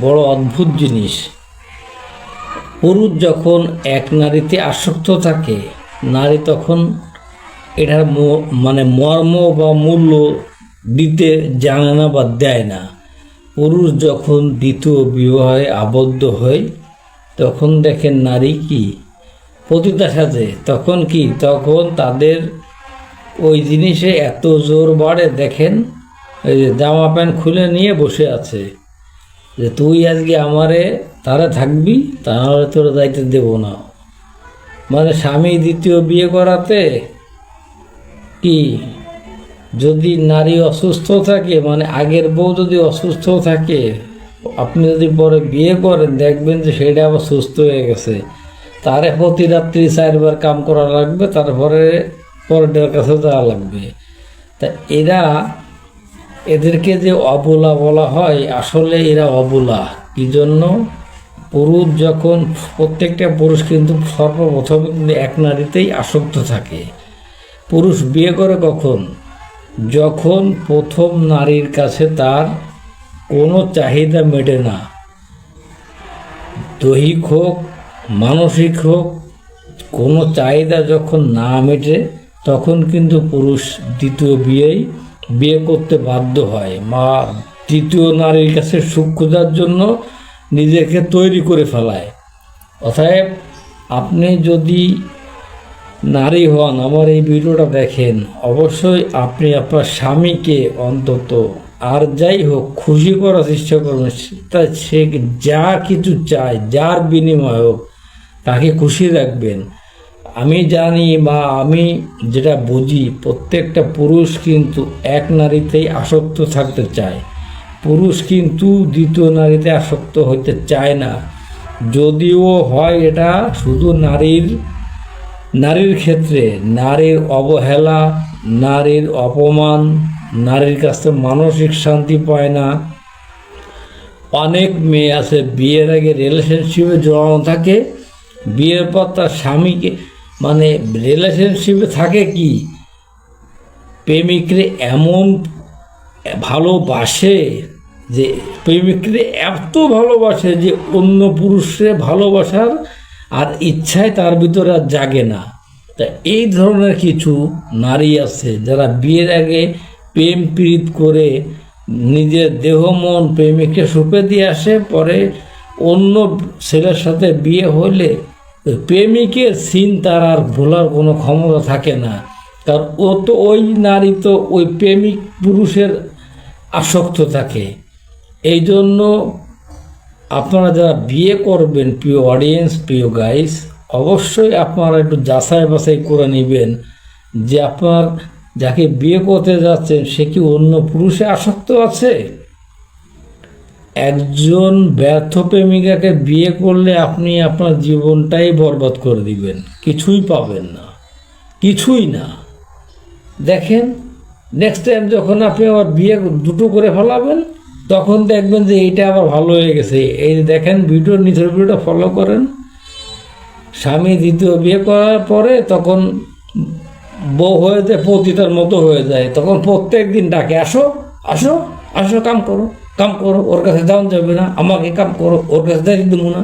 বড় অদ্ভুত জিনিস। পুরুষ যখন এক নারীতে আসক্ত থাকে, নারী তখন এটার মর্ম বা মূল্য দিতে জানে না বা দেয় না। পুরুষ যখন দ্বিতীয় বিবাহে আবদ্ধ হয়, তখন দেখেন নারী কি পতিতার সাথে, তখন তাদের ওই জিনিসে এত জোর বাড়ে। দেখেন ওই যে জামা প্যান্ট খুলে নিয়ে বসে আছে যে তুই আজকে আমারে তারা থাকবি, তাহলে তোর যাইতে দেব না। স্বামী দ্বিতীয় বিয়ে করাতে কি, যদি নারী অসুস্থ থাকে, আগের বউ যদি অসুস্থ থাকে, আপনি যদি পরে বিয়ে করেন, দেখবেন যে সেটা আবার সুস্থ হয়ে গেছে। তারে প্রতি রাত্রি 4বার কাম করা লাগবে, তারপরে পরের কাছে যাওয়া লাগবে। তা এদেরকে যে অবলা বলা হয়, আসলে এরা অবলা কি জন্য? পুরুষ যখন, প্রত্যেকটা পুরুষ কিন্তু সর্বপ্রথম এক নারীতেই আসক্ত থাকে। পুরুষ বিয়ে করে কখন? যখন প্রথম নারীর কাছে তার কোনো চাহিদা মেটে না, দৈহিক হোক মানসিক হোক, কোনো চাহিদা যখন না মেটে, তখন কিন্তু পুরুষ দ্বিতীয় বিয়ে করতে বাধ্য হয়। দ্বিতীয় নারীর কাছে সুখ খোঁজার জন্য নিজেকে তৈরি করে ফেলায়। অতএব আপনি যদি নারী হন, আমার এই ভিডিওটা দেখেন, অবশ্যই আপনি আপনার স্বামীকে অন্তত আর যাই হোক খুশি করার চেষ্টা করবেন। সে যা কিছু চায়, যার বিনিময় হোক, তাকে খুশি রাখবেন। আমি জানি বা আমি যেটা বুঝি, প্রত্যেকটা পুরুষ কিন্তু এক নারীতেই আসক্ত থাকতে চায়। পুরুষ কিন্তু দ্বিতীয় নারীতে আসক্ত হতে চায় না। যদিও হয় এটা শুধু নারীর ক্ষেত্রে, নারীর অবহেলা, নারীর অপমান, নারীর কাছে মানসিক শান্তি পায় না। অনেক মেয়ে আছে বিয়ের আগে রিলেশনশিপে জড়ানো থাকে, বিয়ের পর তার স্বামীকে রিলেশনশিপে থাকে কি, প্রেমিকরে এমন ভালোবাসে যে প্রেমিকরে এত ভালোবাসে যে অন্য পুরুষরে ভালোবাসার আর ইচ্ছায় তার ভিতরে আর জাগে না। তা এই ধরনের কিছু নারী আছে যারা বিয়ের আগে প্রেম প্রীত করে নিজের দেহ মন প্রেমিককে সঁপে দিয়ে আসে, পরে অন্য ছেলের সাথে বিয়ে হলে প্রেমিকের সিন তার আর ভোলার কোনো ক্ষমতা থাকে না। কারণ ওই নারী তো ওই প্রেমিক পুরুষের আসক্ত থাকে। এই জন্য আপনারা যারা বিয়ে করবেন, প্রিয় অডিয়েন্স, প্রিয় গাইস, অবশ্যই আপনারা একটু যাচাই বাছাই করে নেবেন যে আপনার যাকে বিয়ে করতে যাচ্ছেন সে কি অন্য পুরুষে আসক্ত আছে। একজন ব্যর্থ প্রেমিকাকে বিয়ে করলে আপনি আপনার জীবনটাই বরবাদ করে দিবেন, কিছুই পাবেন না, কিছুই না। দেখেন নেক্সট টাইম যখন আপনি আবার বিয়ে দুটো করে ফেলাবেন, তখন দেখবেন যে এইটা আবার ভালো হয়ে গেছে। এই দেখেন নিচের ভিডিওটা ফলো করেন। স্বামী দ্বিতীয় বিয়ে করার পরে তখন বউ হয়ে যায়, পতিতার মতো হয়ে যায়। তখন প্রত্যেক দিন ডাকে, আসো আসো আসো, কাম করো, ওর কাছে যাওয়া যাবে না, আমাকে কাম করো, ওর কাছে দেবো না।